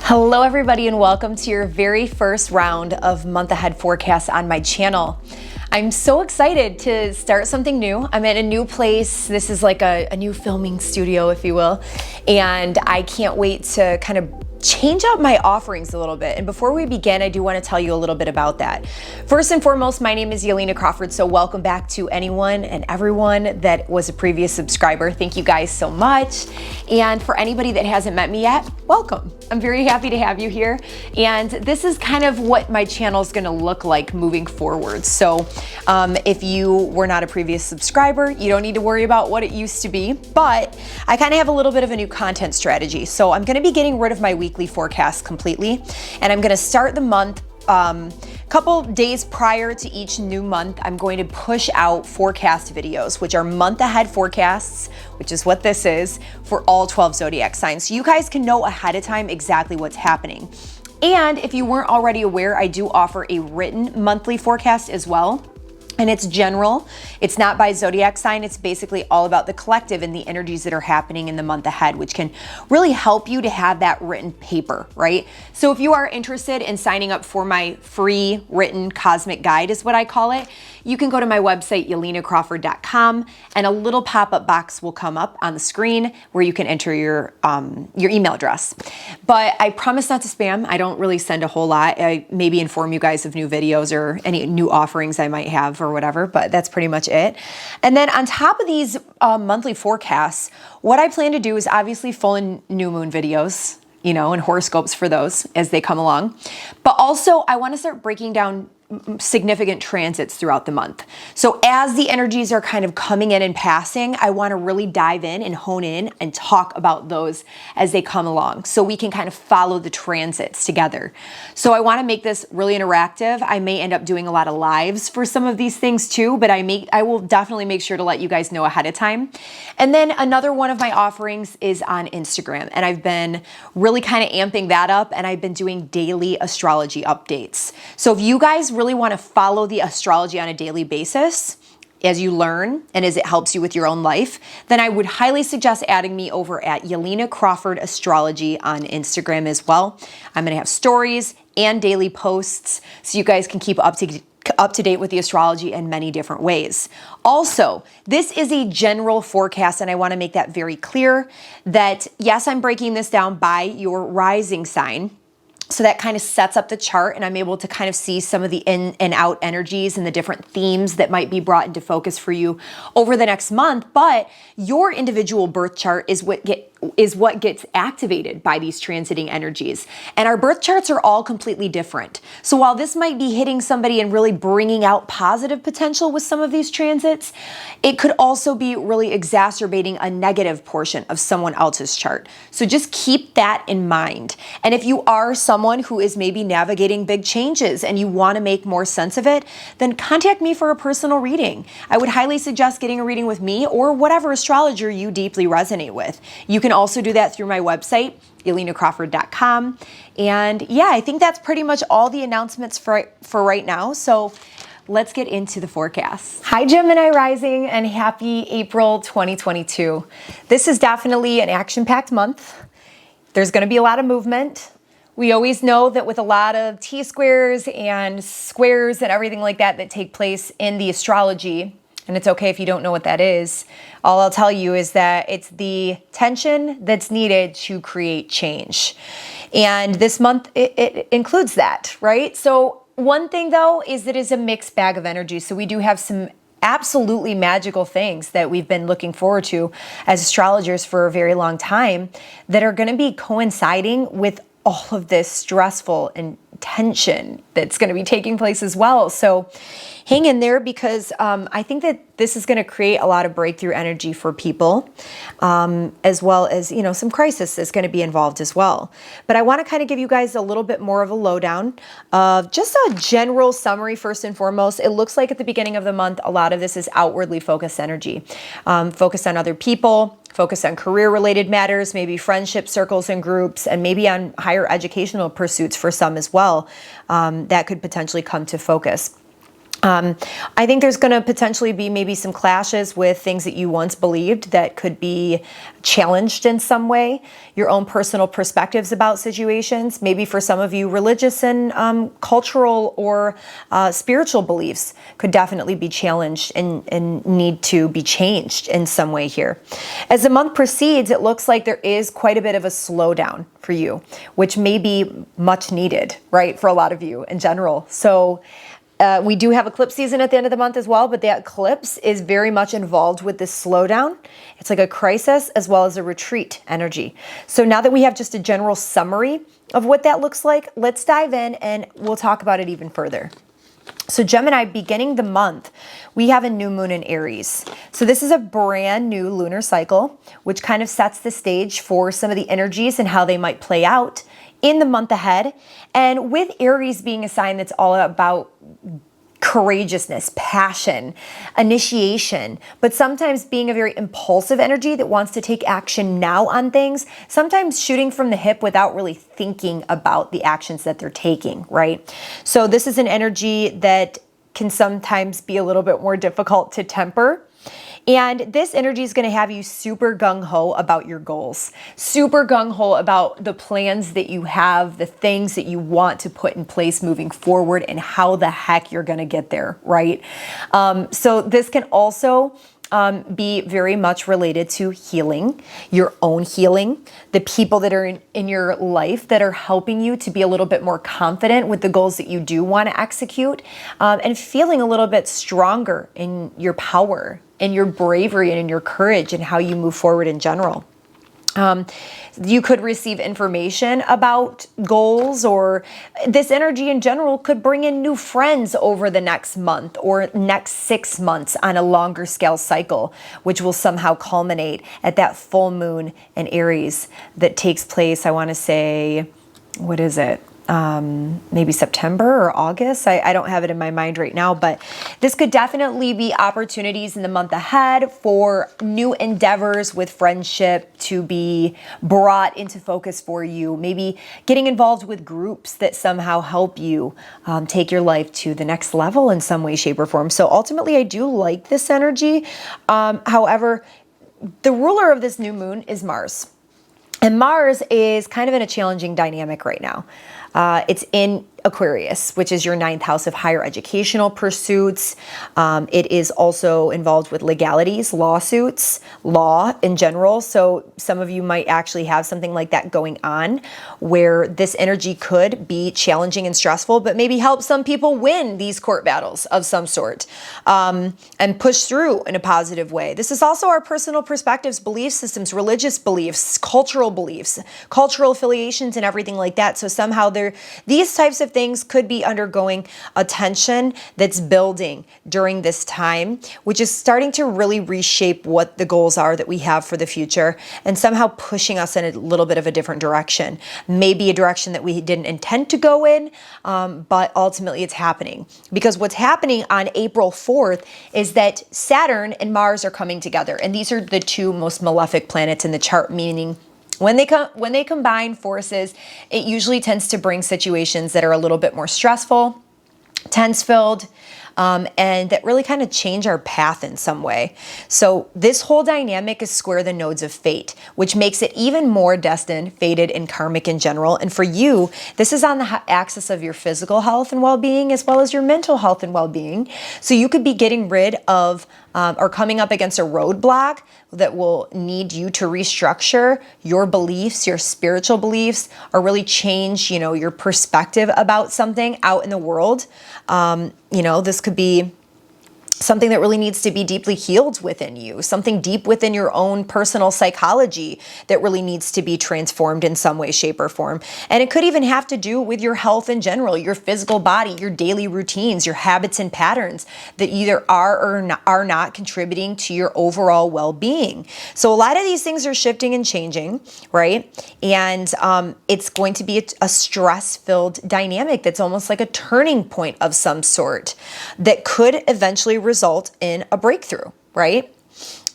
Hello everybody and welcome to your very first round of month ahead forecasts on my channel. I'm so excited to start something new. I'm in a new place. This is like a new filming studio, if you will, and I can't wait to kind of change up my offerings a little bit. And before we begin, I do want to tell you a little bit about that. First and foremost, my name is Yelena Crawford, so welcome back to anyone and everyone that was a previous subscriber. Thank you guys so much. And for anybody that hasn't met me yet, welcome. I'm very happy to have you here. And this is kind of what my channel is going to look like moving forward. So if you were not a previous subscriber, you don't need to worry about what it used to be, but I kind of have a little bit of a new content strategy. So I'm going to be getting rid of my weekly forecast completely, and I'm going to start the month couple days prior to each new month. I'm going to push out forecast videos, which are month ahead forecasts, which is what this is, for all 12 zodiac signs. So you guys can know ahead of time exactly what's happening. And if you weren't already aware, I do offer a written monthly forecast as well. And it's general. It's not by zodiac sign. It's basically all about the collective and the energies that are happening in the month ahead, which can really help you to have that written paper, right? So if you are interested in signing up for my free written cosmic guide, is what I call it, you can go to my website, yelenacrawford.com, and a little pop-up box will come up on the screen where you can enter your email address. But I promise not to spam. I don't really send a whole lot. I maybe inform you guys of new videos or any new offerings I might have or whatever, but that's pretty much it. And then on top of these monthly forecasts, what I plan to do is obviously full and new moon videos, you know, and horoscopes for those as they come along. But also I want to start breaking down significant transits throughout the month. So as the energies are kind of coming in and passing, I want to really dive in and hone in and talk about those as they come along so we can kind of follow the transits together. So I want to make this really interactive. I may end up doing a lot of lives for some of these things too, but I will definitely make sure to let you guys know ahead of time. And then another one of my offerings is on Instagram, and I've been really kind of amping that up, and I've been doing daily astrology updates. So if you guys really want to follow the astrology on a daily basis as you learn and as it helps you with your own life, then I would highly suggest adding me over at Yelena Crawford Astrology on Instagram as well. I'm going to have stories and daily posts so you guys can keep up to date with the astrology in many different ways. Also, this is a general forecast, and I want to make that very clear that yes, I'm breaking this down by your rising sign. So that kind of sets up the chart, and I'm able to kind of see some of the in and out energies and the different themes that might be brought into focus for you over the next month. But your individual birth chart is what gets activated by these transiting energies. And our birth charts are all completely different. So while this might be hitting somebody and really bringing out positive potential with some of these transits, it could also be really exacerbating a negative portion of someone else's chart. So just keep that in mind. And if you are someone who is maybe navigating big changes and you want to make more sense of it, then contact me for a personal reading. I would highly suggest getting a reading with me or whatever astrologer you deeply resonate with. You can also do that through my website, yelenacrawford.com. And yeah, I think that's pretty much all the announcements for right now. So let's get into the forecast. Hi, Gemini rising, and happy April 2022. This is definitely an action-packed month. There's going to be a lot of movement. We always know that with a lot of T-squares and squares and everything like that that take place in the astrology, and it's okay if you don't know what that is, all I'll tell you is that it's the tension that's needed to create change. And this month, it includes that, right? So one thing though is that it's a mixed bag of energy. So we do have some absolutely magical things that we've been looking forward to as astrologers for a very long time that are going to be coinciding with all of this stressful and tension that's going to be taking place as well. So hang in there, because I think that this is going to create a lot of breakthrough energy for people, as well as, you know, some crisis is going to be involved as well. But I want to kind of give you guys a little bit more of a lowdown of just a general summary first and foremost. It looks like at the beginning of the month, a lot of this is outwardly focused energy, focused on other people, focused on career-related matters, maybe friendship circles and groups, and maybe on higher educational pursuits for some as well. That could potentially come to focus. I think there's going to potentially be maybe some clashes with things that you once believed that could be challenged in some way. Your own personal perspectives about situations. Maybe for some of you, religious and cultural or spiritual beliefs could definitely be challenged and need to be changed in some way here. As the month proceeds, it looks like there is quite a bit of a slowdown for you, which may be much needed, right, for a lot of you in general. So we do have eclipse season at the end of the month as well, but that eclipse is very much involved with this slowdown. It's like a crisis as well as a retreat energy. So now that we have just a general summary of what that looks like, let's dive in and we'll talk about it even further. So Gemini, beginning the month, we have a new moon in Aries. So this is a brand new lunar cycle, which kind of sets the stage for some of the energies and how they might play out in the month ahead. And with Aries being a sign that's all about courageousness, passion, initiation, but sometimes being a very impulsive energy that wants to take action now on things, sometimes shooting from the hip without really thinking about the actions that they're taking, right? So this is an energy that can sometimes be a little bit more difficult to temper. And this energy is going to have you super gung-ho about your goals, super gung-ho about the plans that you have, the things that you want to put in place moving forward and how the heck you're going to get there, right? So this can also be very much related to healing, your own healing, the people that are in your life that are helping you to be a little bit more confident with the goals that you do want to execute, and feeling a little bit stronger in your power, in your bravery, and in your courage and how you move forward in general. You could receive information about goals, or this energy in general could bring in new friends over the next month or next 6 months on a longer scale cycle, which will somehow culminate at that full moon in Aries that takes place, I want to say, what is it? Maybe September or August. I don't have it in my mind right now, but this could definitely be opportunities in the month ahead for new endeavors with friendship to be brought into focus for you. Maybe getting involved with groups that somehow help you take your life to the next level in some way, shape, or form. So ultimately, I do like this energy. However, the ruler of this new moon is Mars. And Mars is kind of in a challenging dynamic right now. It's in Aquarius, which is your 9th house of higher educational pursuits. It is also involved with legalities, lawsuits, law in general. So some of you might actually have something like that going on where this energy could be challenging and stressful, but maybe help some people win these court battles of some sort, and push through in a positive way. This is also our personal perspectives, belief systems, religious beliefs, cultural affiliations, and everything like that. So somehow these types of things could be undergoing a tension that's building during this time, which is starting to really reshape what the goals are that we have for the future and somehow pushing us in a little bit of a different direction. Maybe a direction that we didn't intend to go in, but ultimately it's happening. Because what's happening on April 4th is that Saturn and Mars are coming together. And these are the two most malefic planets in the chart, meaning when they combine forces, it usually tends to bring situations that are a little bit more stressful, tense-filled, and that really kind of change our path in some way. So this whole dynamic is square the nodes of fate, which makes it even more destined, fated, and karmic in general. And for you, this is on the axis of your physical health and well-being as well as your mental health and well-being. So you could be getting rid of or coming up against a roadblock that will need you to restructure your beliefs, your spiritual beliefs, or really change, your perspective about something out in the world. This could be something that really needs to be deeply healed within you, something deep within your own personal psychology that really needs to be transformed in some way, shape, or form. And it could even have to do with your health in general, your physical body, your daily routines, your habits and patterns that either are or are not contributing to your overall well-being. So a lot of these things are shifting and changing, right? And it's going to be a stress-filled dynamic that's almost like a turning point of some sort that could eventually result in a breakthrough, right?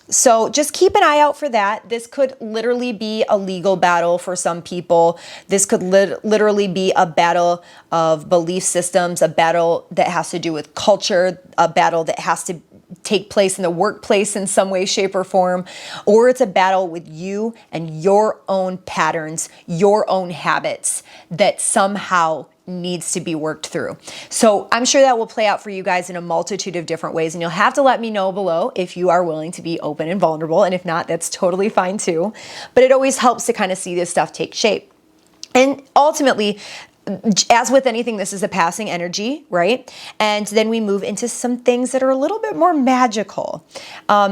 So just keep an eye out for that. This could literally be a legal battle for some people. This could literally be a battle of belief systems, a battle that has to do with culture, a battle that has to take place in the workplace in some way, shape, or form, or it's a battle with you and your own patterns, your own habits that somehow needs to be worked through. So I'm sure that will play out for you guys in a multitude of different ways, and you'll have to let me know below if you are willing to be open and vulnerable, and if not, that's totally fine too. But it always helps to kind of see this stuff take shape. And ultimately, as with anything, this is a passing energy, right? And then we move into some things that are a little bit more magical.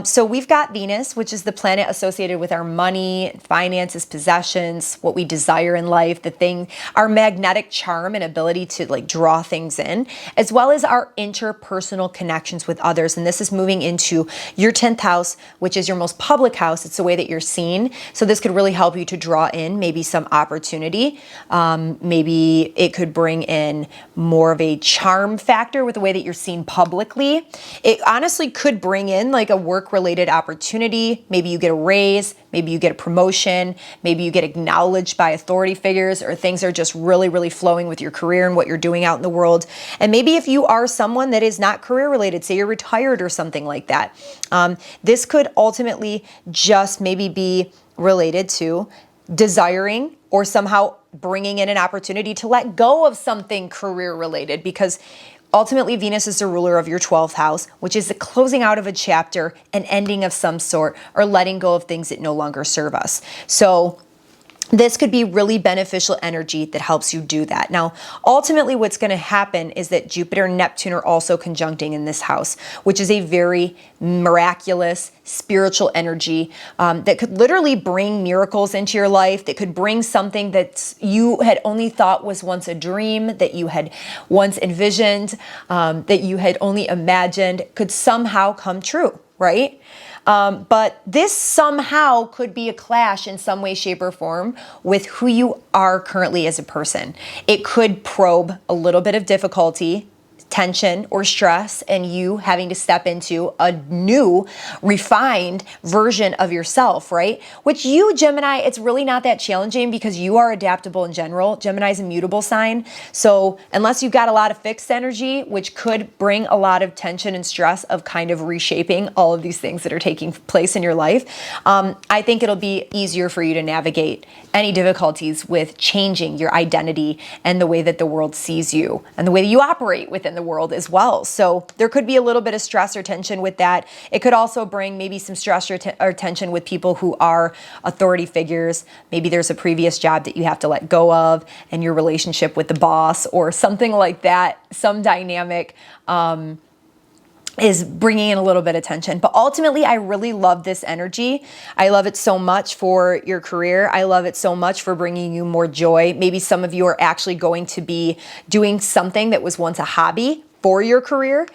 So we've got Venus, which is the planet associated with our money, finances, possessions, what we desire in life, our magnetic charm and ability to like draw things in, as well as our interpersonal connections with others. And this is moving into your 10th house, which is your most public house. It's the way that you're seen. So this could really help you to draw in maybe some opportunity, maybe it could bring in more of a charm factor with the way that you're seen publicly. It honestly could bring in like a work-related opportunity. Maybe you get a raise, maybe you get a promotion, maybe you get acknowledged by authority figures, or things are just really, really flowing with your career and what you're doing out in the world. And maybe if you are someone that is not career-related, say you're retired or something like that, this could ultimately just maybe be related to desiring or somehow bringing in an opportunity to let go of something career related, because ultimately Venus is the ruler of your 12th house, which is the closing out of a chapter, an ending of some sort, or letting go of things that no longer serve us. So this could be really beneficial energy that helps you do that. Now, ultimately what's going to happen is that Jupiter and Neptune are also conjuncting in this house, which is a very miraculous spiritual energy that could literally bring miracles into your life, that could bring something that you had only thought was once a dream, that you had once envisioned, that you had only imagined, could somehow come true, right? But this somehow could be a clash in some way, shape, or form with who you are currently as a person. It could probe a little bit of difficulty, tension, or stress, and you having to step into a new, refined version of yourself, right? Which you, Gemini, it's really not that challenging because you are adaptable in general. Gemini is a mutable sign. So unless you've got a lot of fixed energy, which could bring a lot of tension and stress of kind of reshaping all of these things that are taking place in your life, I think it'll be easier for you to navigate any difficulties with changing your identity and the way that the world sees you and the way that you operate within the world as well. So there could be a little bit of stress or tension with that. It could also bring maybe some stress or tension with people who are authority figures. Maybe there's a previous job that you have to let go of, and your relationship with the boss or something like that, some dynamic is bringing in a little bit of tension. But ultimately, I really love this energy. I love it so much for your career. I love it so much for bringing you more joy. Maybe some of you are actually going to be doing something that was once a hobby for your career.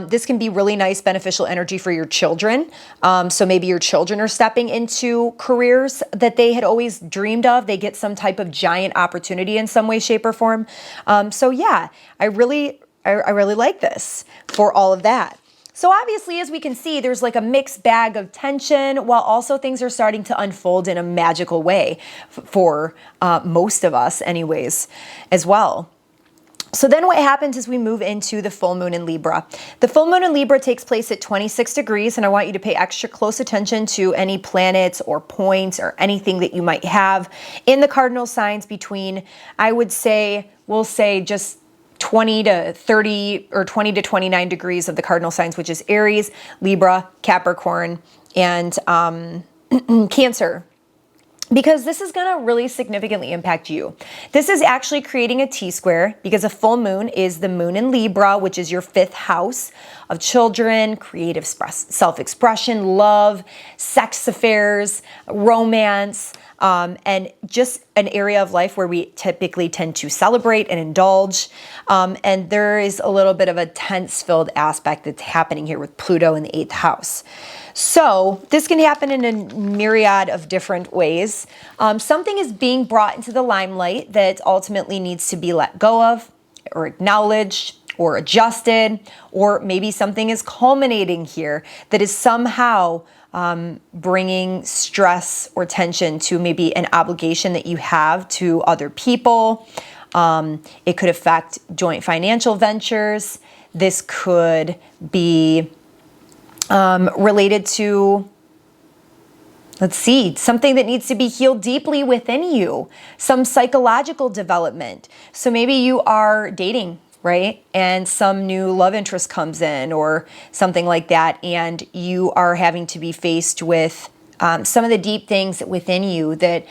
This can be really nice, beneficial energy for your children. So maybe your children are stepping into careers that they had always dreamed of. They get some type of giant opportunity in some way, shape, or form. So yeah, I really like this for all of that. So obviously, as we can see, there's like a mixed bag of tension, while also things are starting to unfold in a magical way for most of us anyways, as well. So then what happens is we move into the full moon in Libra. The full moon in Libra takes place at 26 degrees, and I want you to pay extra close attention to any planets or points or anything that you might have in the cardinal signs between, I would say, we'll say just 20 to 30 or 20 to 29 degrees of the cardinal signs, which is Aries, Libra, Capricorn, and Cancer. Because this is going to really significantly impact you. This is actually creating a T-square because a full moon is the moon in Libra, which is your 5th house of children, creative self-expression, love, sex affairs, romance, and just an area of life where we typically tend to celebrate and indulge. And there is a little bit of a tense-filled aspect that's happening here with Pluto in the 8th house. So this can happen in a myriad of different ways. Something is being brought into the limelight that ultimately needs to be let go of or acknowledged or adjusted, or maybe something is culminating here that is somehow bringing stress or tension to maybe an obligation that you have to other people. It could affect joint financial ventures. This could be related to, let's see, something that needs to be healed deeply within you, some psychological development. So maybe you are dating, right? And some new love interest comes in or something like that, and you are having to be faced with some of the deep things within you that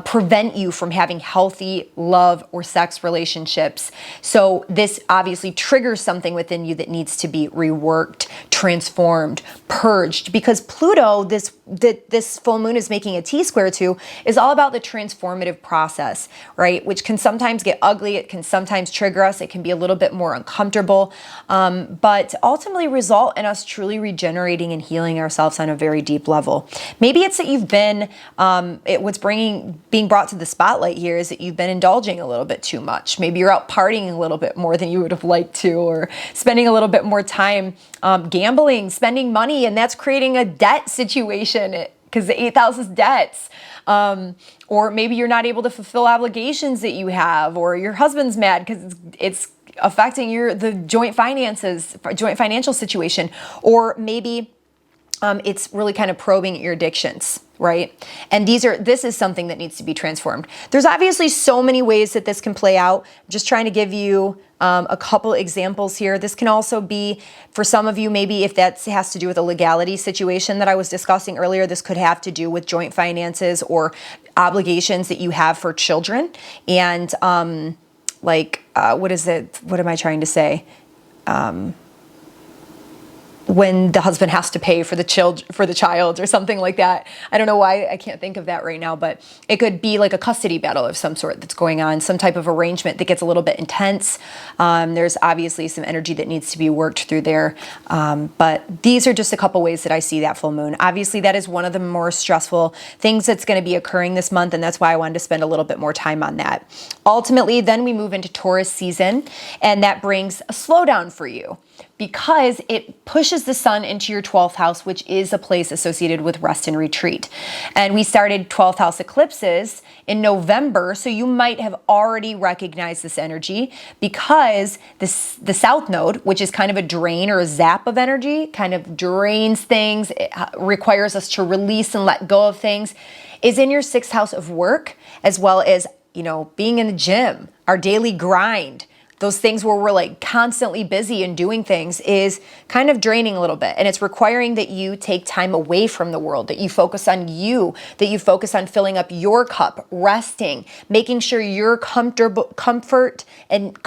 prevent you from having healthy love or sex relationships. So this obviously triggers something within you that needs to be reworked, transformed, purged, because Pluto, this full moon is making a T-square to, is all about the transformative process, right? Which can sometimes get ugly. It can sometimes trigger us. It can be a little bit more uncomfortable, but ultimately result in us truly regenerating and healing ourselves on a very deep level. Maybe it's that you've been, what's being brought to the spotlight here is that you've been indulging a little bit too much. Maybe you're out partying a little bit more than you would have liked to, or spending a little bit more time gambling, spending money, and that's creating a debt situation because the 8th house is debts. Or maybe you're not able to fulfill obligations that you have, or your husband's mad because it's affecting the joint financial situation, or maybe it's really kind of probing your addictions, right? And this is something that needs to be transformed. There's obviously so many ways that this can play out. I'm just trying to give you a couple examples here. This can also be, for some of you, maybe if that has to do with a legality situation that I was discussing earlier, this could have to do with joint finances or obligations that you have for children. And what is it? What am I trying to say? When the husband has to pay for the child or something like that. I don't know why I can't think of that right now, but it could be like a custody battle of some sort that's going on, some type of arrangement that gets a little bit intense. There's obviously some energy that needs to be worked through there. But these are just a couple ways that I see that full moon. Obviously, that is one of the more stressful things that's going to be occurring this month, and that's why I wanted to spend a little bit more time on that. Ultimately, then we move into Taurus season, and that brings a slowdown for you, because it pushes the sun into your 12th house, which is a place associated with rest and retreat. And we started 12th house eclipses in November, so you might have already recognized this energy, because the south node, which is kind of a drain or a zap of energy, kind of drains things, it requires us to release and let go of things, is in your 6th house of work, as well as, being in the gym, our daily grind. Those things where we're like constantly busy and doing things is kind of draining a little bit. And it's requiring that you take time away from the world, that you focus on you, that you focus on filling up your cup, resting, making sure your comfort and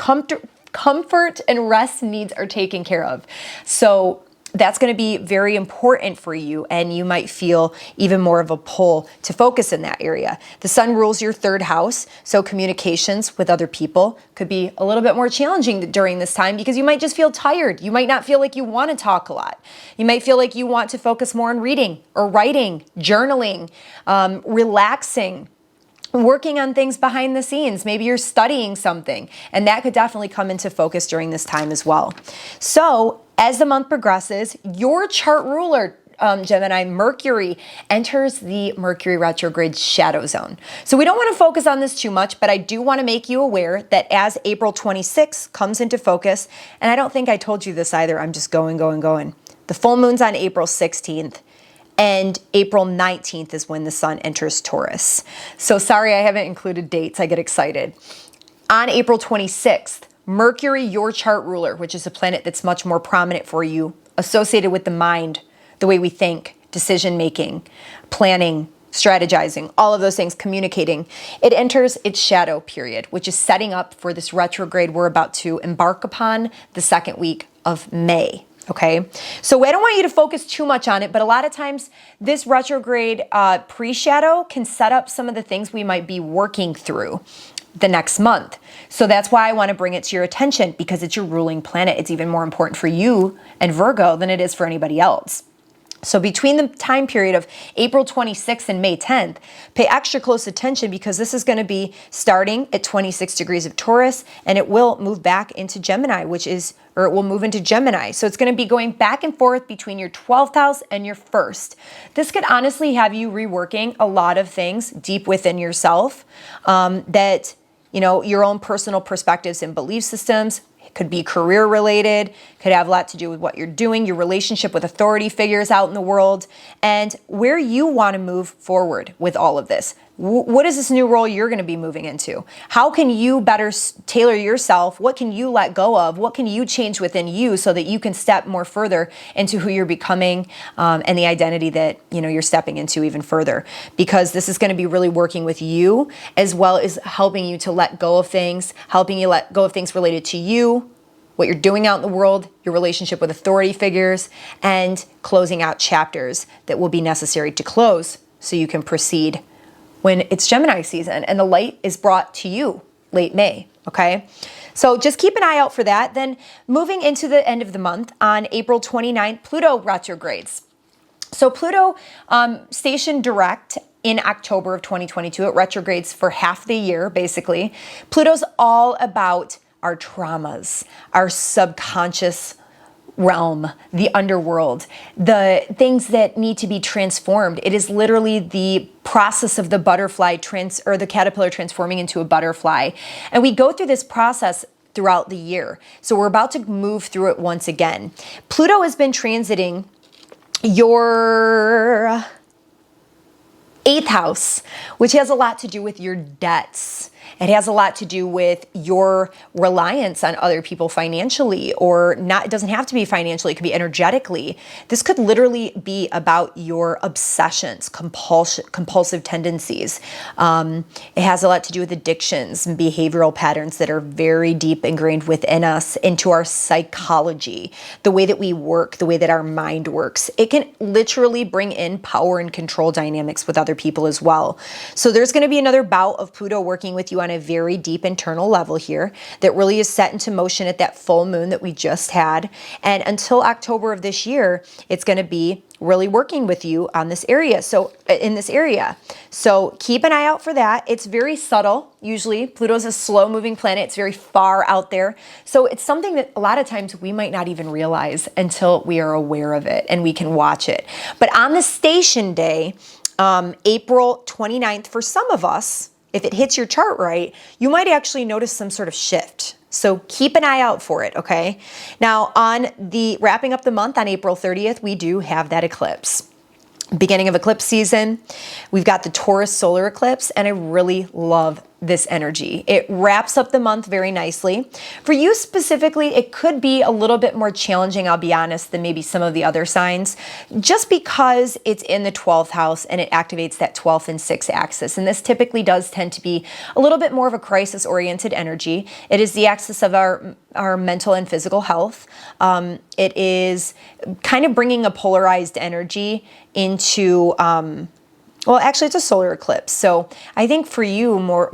rest needs are taken care of. So that's going to be very important for you, and you might feel even more of a pull to focus in that area. The sun rules your 3rd house, so communications with other people could be a little bit more challenging during this time, because you might just feel tired. You might not feel like you want to talk a lot. You might feel like you want to focus more on reading or writing, journaling, relaxing, working on things behind the scenes. Maybe you're studying something, and that could definitely come into focus during this time as well. So as the month progresses, your chart ruler, Gemini, Mercury, enters the Mercury retrograde shadow zone. So we don't want to focus on this too much, but I do want to make you aware that as April 26th comes into focus, and I don't think I told you this either, I'm just going. The full moon's on April 16th. And April 19th is when the sun enters Taurus. So sorry I haven't included dates. I get excited. On April 26th, Mercury, your chart ruler, which is a planet that's much more prominent for you, associated with the mind, the way we think, decision-making, planning, strategizing, all of those things, communicating, it enters its shadow period, which is setting up for this retrograde we're about to embark upon the 2nd week of May. Okay, so I don't want you to focus too much on it, but a lot of times this retrograde pre-shadow can set up some of the things we might be working through the next month. So that's why I want to bring it to your attention, because it's your ruling planet. It's even more important for you and Virgo than it is for anybody else. So between the time period of April 26th and May 10th, pay extra close attention because this is going to be starting at 26 degrees of Taurus, and it will move back into Gemini, or it will move into Gemini. So it's going to be going back and forth between your 12th house and your first. This could honestly have you reworking a lot of things deep within yourself, that, your own personal perspectives and belief systems. It could be career related, could have a lot to do with what you're doing, your relationship with authority figures out in the world, and where you want to move forward with all of this. What is this new role you're going to be moving into? How can you better tailor yourself? What can you let go of? What can you change within you so that you can step more further into who you're becoming, and the identity that you're stepping into even further? Because this is going to be really working with you, as well as helping you to let go of things, helping you let go of things related to you, what you're doing out in the world, your relationship with authority figures, and closing out chapters that will be necessary to close so you can proceed when it's Gemini season and the light is brought to you late May, okay? So just keep an eye out for that. Then moving into the end of the month, on April 29th, Pluto retrogrades. So Pluto stationed direct in October of 2022. It retrogrades for half the year, basically. Pluto's all about our traumas, our subconscious realm, the underworld, the things that need to be transformed. It is literally the process of the butterfly or the caterpillar transforming into a butterfly. And we go through this process throughout the year. So we're about to move through it once again. Pluto has been transiting your 8th house, which has a lot to do with your debts. It has a lot to do with your reliance on other people financially, or not. It doesn't have to be financially. It could be energetically. This could literally be about your obsessions, compulsive tendencies. It has a lot to do with addictions and behavioral patterns that are very deep ingrained within us, into our psychology, the way that we work, the way that our mind works. It can literally bring in power and control dynamics with other people as well. So there's going to be another bout of Pluto working with you on a very deep internal level here that really is set into motion at that full moon that we just had. And until October of this year, it's going to be really working with you on this area. So in this area. So keep an eye out for that. It's very subtle. Usually Pluto's a slow moving planet. It's very far out there. So it's something that a lot of times we might not even realize until we are aware of it and we can watch it. But on the station day, April 29th, for some of us, if it hits your chart right, you might actually notice some sort of shift. So keep an eye out for it, okay? Now, on the wrapping up the month on April 30th, we do have that eclipse. Beginning of eclipse season, we've got the Taurus solar eclipse, and I really love this energy. It wraps up the month very nicely. For you specifically, it could be a little bit more challenging, I'll be honest, than maybe some of the other signs, just because it's in the 12th house and it activates that 12th and 6th axis. And this typically does tend to be a little bit more of a crisis-oriented energy. It is the axis of our mental and physical health. It is kind of bringing a polarized energy into well, actually, it's a solar eclipse. So I think for you, more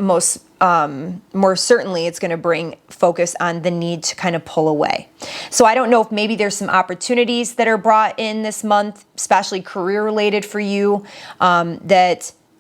certainly, it's going to bring focus on the need to kind of pull away. So I don't know if maybe there's some opportunities that are brought in this month, especially career related for you,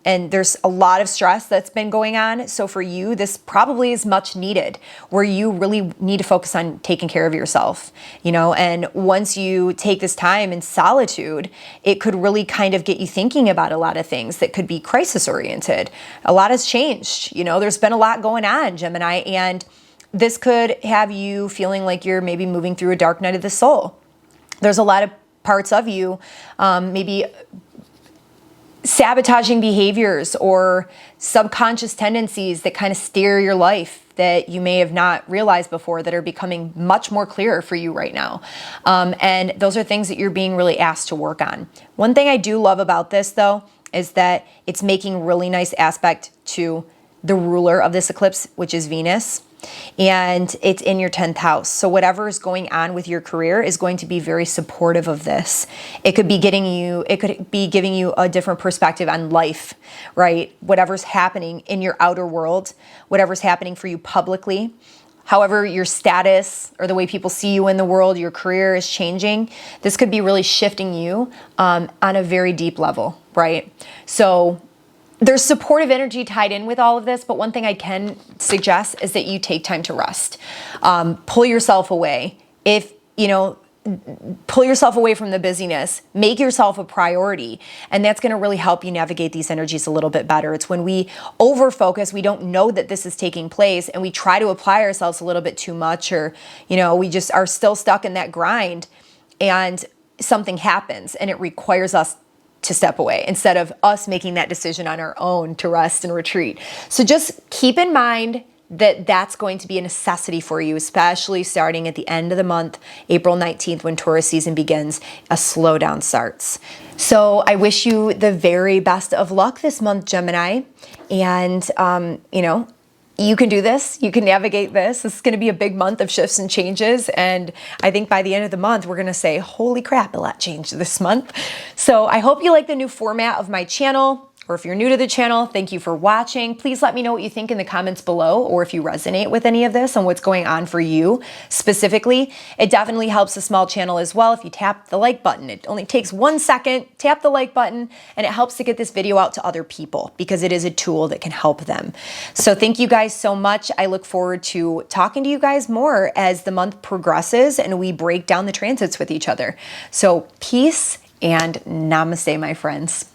and there's a lot of stress that's been going on. So for you, this probably is much needed, where you really need to focus on taking care of yourself, and once you take this time in solitude, it could really kind of get you thinking about a lot of things that could be crisis oriented. A lot has changed, there's been a lot going on, Gemini, and this could have you feeling like you're maybe moving through a dark night of the soul. There's a lot of parts of you, maybe sabotaging behaviors or subconscious tendencies that kind of steer your life that you may have not realized before, that are becoming much more clearer for you right now. And those are things that you're being really asked to work on. One thing I do love about this, though, is that it's making really nice aspect to the ruler of this eclipse, which is Venus. And it's in your 10th house. So whatever is going on with your career is going to be very supportive of this. It could be giving you a different perspective on life, right? Whatever's happening in your outer world, whatever's happening for you publicly, however your status or the way people see you in the world, your career is changing, this could be really shifting you on a very deep level, right? So there's supportive energy tied in with all of this, but one thing I can suggest is that you take time to rest. Pull yourself away. If, you know, pull yourself away from the busyness, make yourself a priority, and that's going to really help you navigate these energies a little bit better. It's when we over focus, we don't know that this is taking place, and we try to apply ourselves a little bit too much, or, you know, we just are still stuck in that grind, and something happens and it requires us to step away instead of us making that decision on our own to rest and retreat. So just keep in mind that that's going to be a necessity for you, especially starting at the end of the month, April 19th, when Taurus season begins, a slowdown starts. So I wish you the very best of luck this month, Gemini. And, you know, you can do this. You can navigate this. This is going to be a big month of shifts and changes. And I think by the end of the month, we're going to say, holy crap, a lot changed this month. So I hope you like the new format of my channel. Or if you're new to the channel, thank you for watching. Please let me know what you think in the comments below, or if you resonate with any of this and what's going on for you specifically. It definitely helps a small channel as well if you tap the like button. It only takes 1 second, tap the like button, and it helps to get this video out to other people because it is a tool that can help them. So thank you guys so much. I look forward to talking to you guys more as the month progresses and we break down the transits with each other. So peace and namaste, my friends.